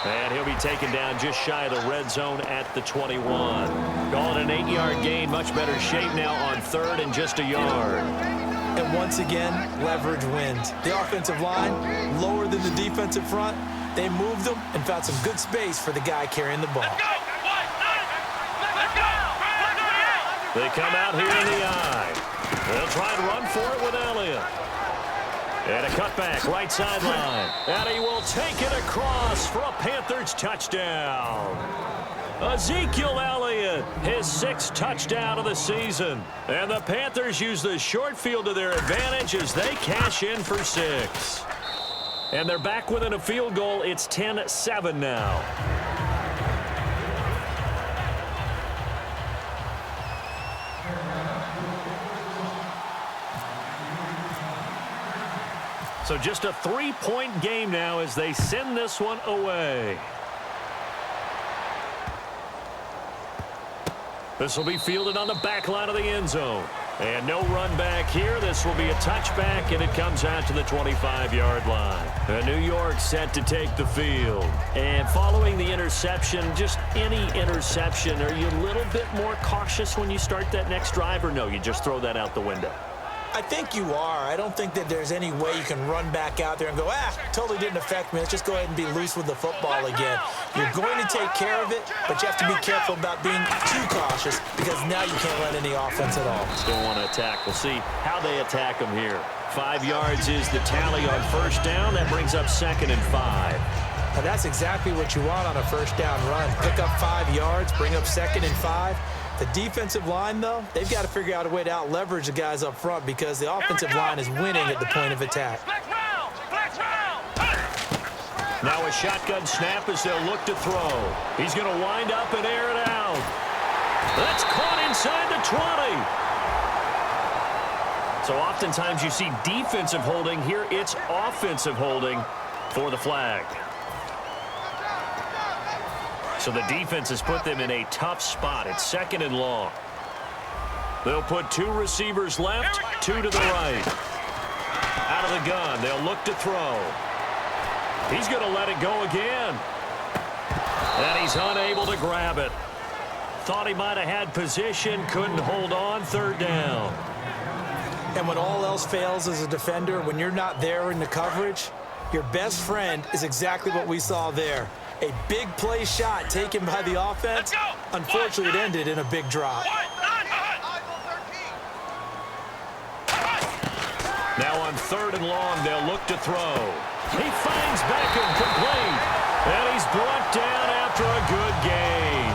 And he'll be taken down just shy of the red zone at the 21. Calling an 8-yard gain. Much better shape now on third and just a yard. And once again, leverage wins. The offensive line, lower than the defensive front. They moved them and found some good space for the guy carrying the ball. They come out here in the eye. They'll try and run for it with Elliott. And a cutback, right sideline. And he will take it across for a Panthers touchdown. Ezekiel Elliott, his 6th touchdown of the season. And the Panthers use the short field to their advantage as they cash in for 6. And they're back within a field goal. It's 10-7 now. So just a 3-point game now as they send this one away. This will be fielded on the back line of the end zone. And no run back here. This will be a touchback, and it comes out to the 25-yard line. New York set to take the field. And following the interception, just any interception, are you a little bit more cautious when you start that next drive, or no, you just throw that out the window? I think you are. I don't think that there's any way you can run back out there and go, totally didn't affect me. Let's just go ahead and be loose with the football again. You're going to take care of it, but you have to be careful about being too cautious because now you can't let any offense at all. Still want to attack. We'll see how they attack them here. 5 yards is the tally on first down. That brings up 2nd and 5. Now that's exactly what you want on a first down run. Pick up 5 yards, bring up 2nd and 5. The defensive line, though, they've got to figure out a way to out-leverage the guys up front because the offensive line is winning at the point of attack. Now a shotgun snap as they'll look to throw. He's going to wind up and air it out. That's caught inside the 20. So oftentimes you see defensive holding. Here it's offensive holding for the flag. So the defense has put them in a tough spot. It's 2nd and long. They'll put 2 receivers left, 2 to the right. Out of the gun, they'll look to throw. He's going to let it go again. And he's unable to grab it. Thought he might have had position, couldn't hold on, 3rd down. And when all else fails as a defender, when you're not there in the coverage, your best friend is exactly what we saw there. A big play shot taken by the offense. Unfortunately, it ended in a big drop. Now on 3rd and long, they'll look to throw. He finds Beckham complete. And he's brought down after a good gain.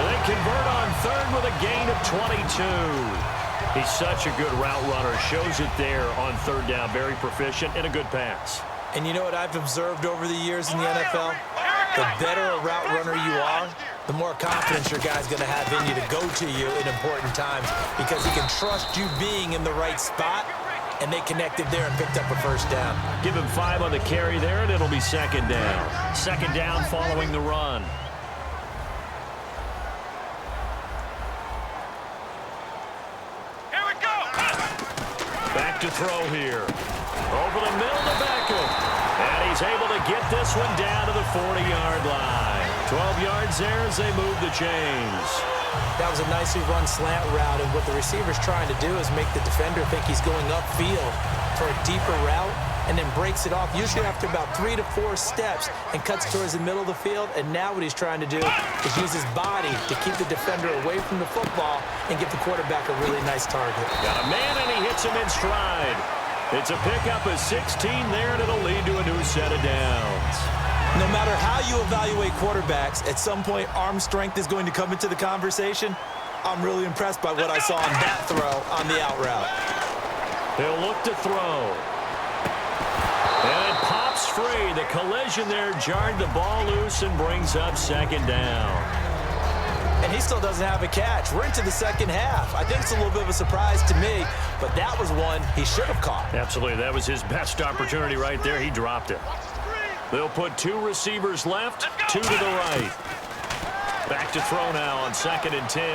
They convert on 3rd with a gain of 22. He's such a good route runner. Shows it there on 3rd down. Very proficient and a good pass. And you know what I've observed over the years in the NFL? The better a route runner you are, the more confidence your guy's going to have in you to go to you in important times because he can trust you being in the right spot, and they connected there and picked up a first down. Give him 5 on the carry there, and it'll be 2nd down. 2nd down following the run. Here we go. Back to throw here. Over the middle to Beckham. And he's able to get this one down to the 40-yard line. 12 yards there as they move the chains. That was a nicely run slant route, and what the receiver's trying to do is make the defender think he's going upfield for a deeper route and then breaks it off, usually after about 3 to 4 steps, and cuts towards the middle of the field. And now what he's trying to do is use his body to keep the defender away from the football and get the quarterback a really nice target. Got a man, and he hits him in stride. It's a pickup of 16 there, and it'll lead to a new set of downs. No matter how you evaluate quarterbacks, at some point arm strength is going to come into the conversation. I'm really impressed by what I saw on that throw on the out route. He'll look to throw. And it pops free. The collision there jarred the ball loose and brings up 2nd down. And he still doesn't have a catch. We're into the 2nd half. I think it's a little bit of a surprise to me, but that was one he should have caught. Absolutely. That was his best opportunity right there. He dropped it. They'll put 2 receivers left, 2 to the right. Back to throw now on 2nd and 10.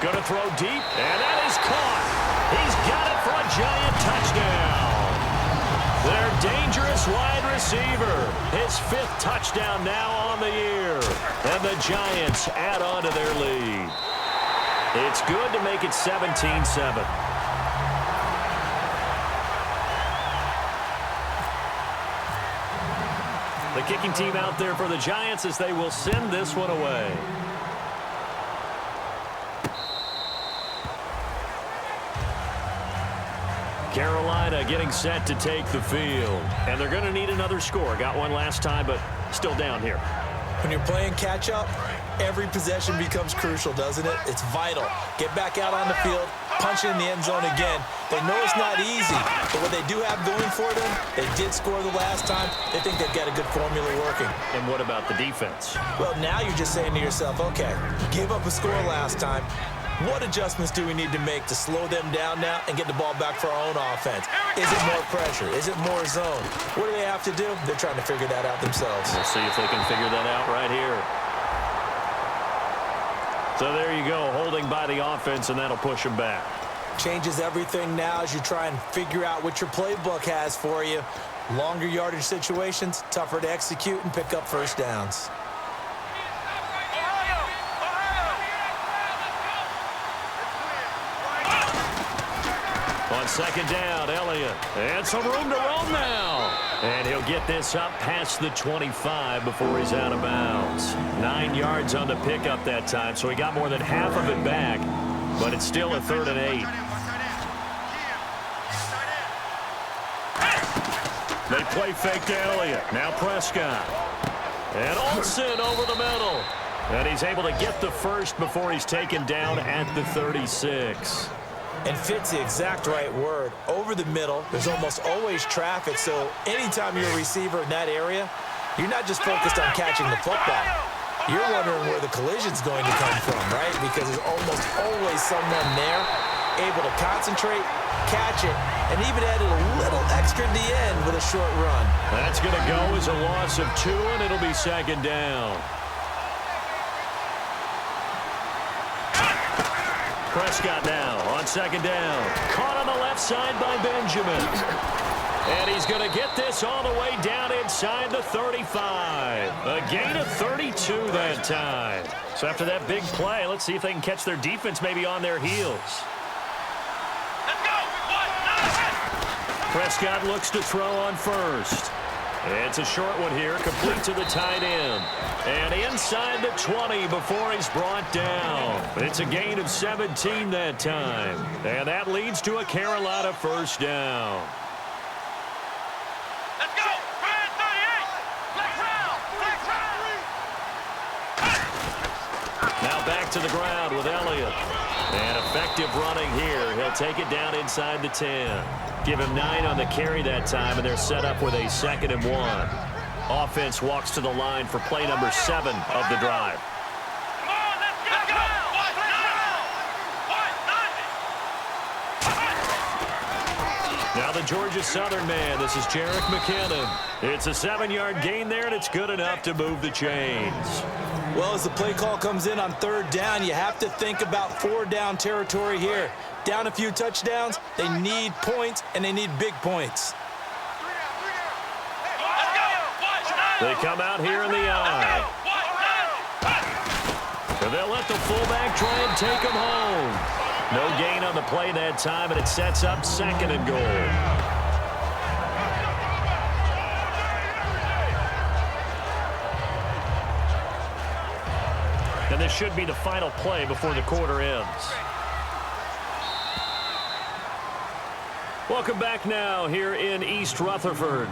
Going to throw deep, and that is caught. He's got it for a giant touchdown. Their dangerous wide receiver. His 5th touchdown now on the year. And the Giants add on to their lead. It's good to make it 17-7. The kicking team out there for the Giants as they will send this one away. Carolina getting set to take the field. And they're going to need another score. Got one last time, but still down here. When you're playing catch-up, every possession becomes crucial, doesn't it? It's vital. Get back out on the field, punch it in the end zone again. They know it's not easy, but what they do have going for them, they did score the last time. They think they've got a good formula working. And what about the defense? Well, now you're just saying to yourself, okay, gave up a score last time. What adjustments do we need to make to slow them down now and get the ball back for our own offense? Is it more pressure? Is it more zone? What do they have to do? They're trying to figure that out themselves. We'll see if they can figure that out right here. So there you go, holding by the offense, and that'll push them back. Changes everything now as you try and figure out what your playbook has for you. Longer yardage situations, tougher to execute and pick up first downs. On second down, Elliott. And some room to roam now. And he'll get this up past the 25 before he's out of bounds. 9 yards on the pickup that time, so he got more than half of it back. But it's still a 3rd and 8. They play fake to Elliott. Now Prescott. And Olsen over the middle. And he's able to get the first before he's taken down at the 36. And fit's the exact right word. Over the middle, there's almost always traffic, so anytime you're a receiver in that area, you're not just focused on catching the football. You're wondering where the collision's going to come from, right? Because there's almost always someone there able to concentrate, catch it, and even added a little extra at the end with a short run. That's going to go as a loss of 2, and it'll be second down. Prescott now on second down. Caught on the left side by Benjamin. And he's going to get this all the way down inside the 35. A gain of 32 that time. So after that big play, let's see if they can catch their defense maybe on their heels. Prescott looks to throw on first. It's a short one here, complete to the tight end. And inside the 20 before he's brought down. It's a gain of 17 that time. And that leads to a Carolina first down. Let's go! 38! Flex round! Flex round! Now back to the ground with Elliott. And effective running here. He'll take it down inside the 10. Give him 9 on the carry that time, and they're set up with a 2nd and 1. Offense walks to the line for play number 7 of the drive. Come on, let's go! Now the Georgia Southern man, this is Jerick McKinnon. It's a 7-yard gain there, and it's good enough to move the chains. Well, as the play call comes in on 3rd down, you have to think about 4-down territory here. Down a few touchdowns, they need points, and they need big points. They come out here in the eye. And they'll let the fullback try and take him home. No gain on the play that time, and it sets up 2nd and goal. And this should be the final play before the quarter ends. Welcome back now here in East Rutherford.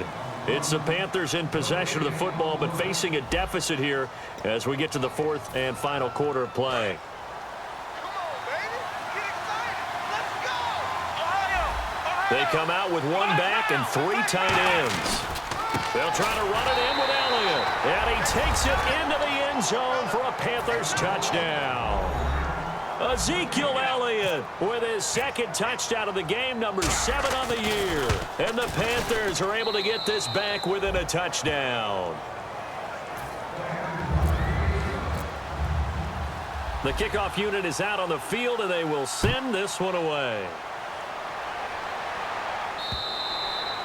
It's the Panthers in possession of the football, but facing a deficit here as we get to the 4th and final quarter of play. They come out with 1 back and 3 tight ends. They'll try to run it in with Elliott. And he takes it into the end zone for a Panthers touchdown. Ezekiel Elliott with his 2nd touchdown of the game, number 7 on the year. And the Panthers are able to get this back within a touchdown. The kickoff unit is out on the field, and they will send this one away.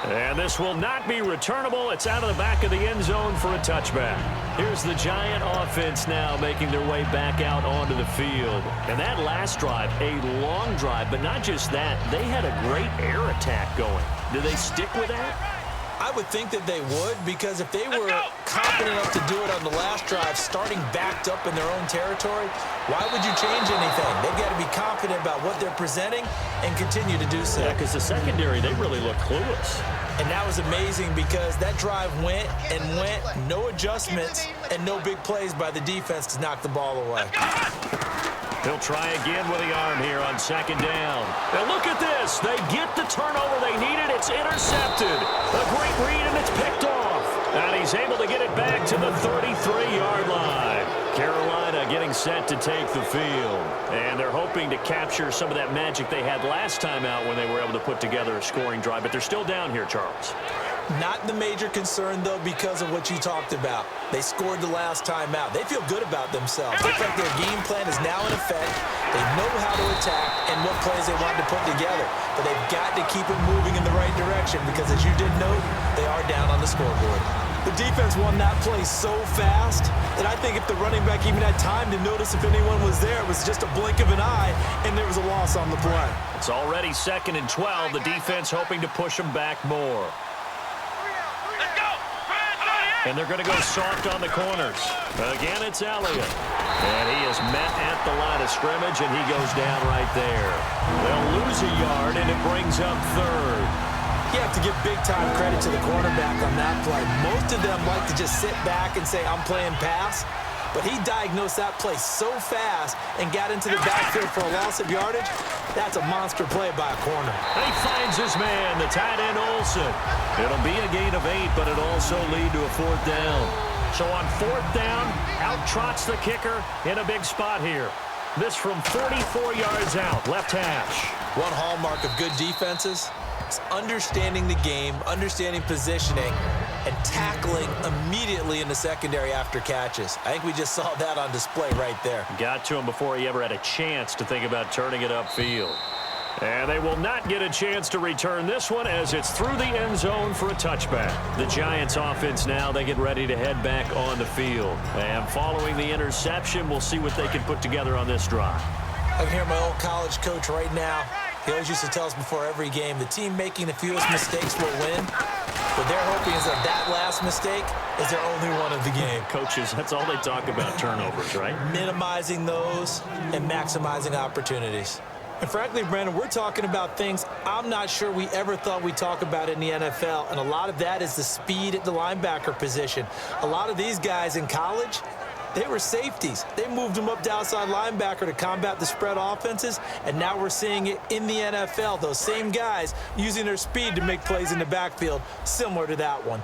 And this will not be returnable. It's out of the back of the end zone for a touchback. Here's the Giant offense now making their way back out onto the field. And that last drive, a long drive, but not just that. They had a great air attack going. Do they stick with that? I would think that they would, because if they were confident enough to do it on the last drive, starting backed up in their own territory, why would you change anything? They've got to be confident about what they're presenting and continue to do so. Yeah, because the secondary, they really look clueless. And that was amazing because that drive went and went, no adjustments, and no big plays by the defense to knock the ball away. He'll try again with the arm here on second down. And look at this. They get the turnover they needed. It's intercepted. A great read, and it's picked off. And he's able to get it back to the 33-yard line. Carolina getting set to take the field. And they're hoping to capture some of that magic they had last time out when they were able to put together a scoring drive. But they're still down here, Charles. Not the major concern, though, because of what you talked about. They scored the last time out. They feel good about themselves. Looks like their game plan is now in effect. They know how to attack and what plays they want to put together. But they've got to keep it moving in the right direction because, as you did note, they are down on the scoreboard. The defense won that play so fast that I think if the running back even had time to notice if anyone was there, it was just a blink of an eye, and there was a loss on the play. It's already 2nd and 12. The defense hoping to push them back more. And they're going to go soft on the corners. Again, it's Elliott. And he is met at the line of scrimmage, and he goes down right there. They'll lose a yard, and it brings up 3rd. You have to give big-time credit to the cornerback on that play. Most of them like to just sit back and say, I'm playing pass. But he diagnosed that play so fast and got into the backfield for a loss of yardage. That's a monster play by a corner. He finds his man, the tight end Olsen. It'll be a gain of 8, but it'll also lead to a 4th down. So on 4th down, out trots the kicker in a big spot here. This from 44 yards out, left hash. One hallmark of good defenses is understanding the game, understanding positioning, and tackling immediately in the secondary after catches. I think we just saw that on display right there. Got to him before he ever had a chance to think about turning it upfield. And they will not get a chance to return this one as it's through the end zone for a touchback. The Giants offense now, they get ready to head back on the field. And following the interception, we'll see what they can put together on this drive. I can hear my old college coach right now. He always used to tell us before every game, the team making the fewest mistakes will win. What they're hoping is that that last mistake is their only one of the game. Coaches, that's all they talk about, turnovers, right? Minimizing those and maximizing opportunities. And frankly, Brandon, we're talking about things I'm not sure we ever thought we'd talk about in the NFL. And a lot of that is the speed at the linebacker position. A lot of these guys in college, they were safeties. They moved them up to outside linebacker to combat the spread offenses, and now we're seeing it in the NFL. Those same guys using their speed to make plays in the backfield, similar to that one.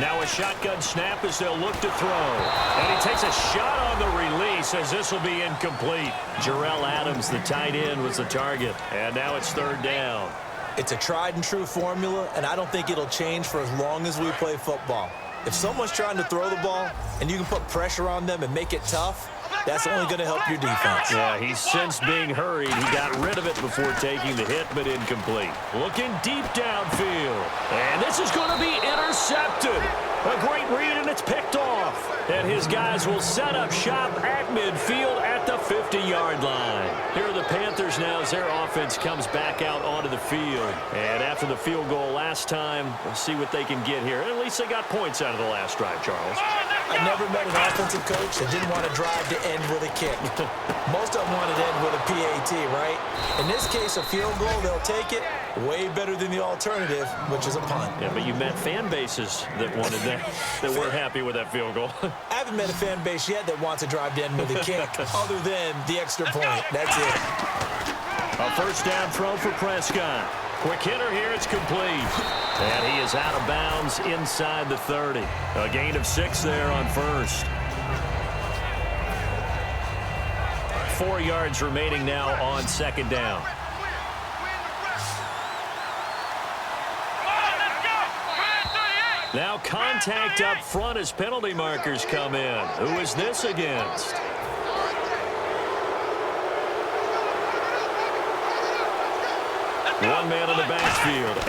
Now a shotgun snap as they'll look to throw. And he takes a shot on the release as this will be incomplete. Jarrell Adams, the tight end, was the target. And now it's 3rd down. It's a tried-and-true formula, and I don't think it'll change for as long as we play football. If someone's trying to throw the ball and you can put pressure on them and make it tough, that's only going to help your defense. Yeah, he's since being hurried. He got rid of it before taking the hit, but incomplete. Looking deep downfield. And this is going to be intercepted. A great read, and it's picked off. And his guys will set up shop at midfield at the 50-yard line. Here are the Panthers now as their offense comes back out onto the field. And after the field goal last time, we'll see what they can get here. And at least they got points out of the last drive, Charles. I never met an offensive coach that didn't want to drive to end with a kick. Most of them wanted to end with a PAT, right? In this case, a field goal, they'll take it. Way better than the alternative, which is a punt. Yeah, but you met fan bases that wanted that, that weren't happy with that field goal. I haven't met a fan base yet that wants to drive to end with a kick, other than the extra point. That's it. A 1st down throw for Prescott. Quick hitter here, it's complete. And he is out of bounds inside the 30. A gain of 6 there on 1st. 4 yards remaining now on 2nd down. Now contact up front as penalty markers come in. Who is this against? field.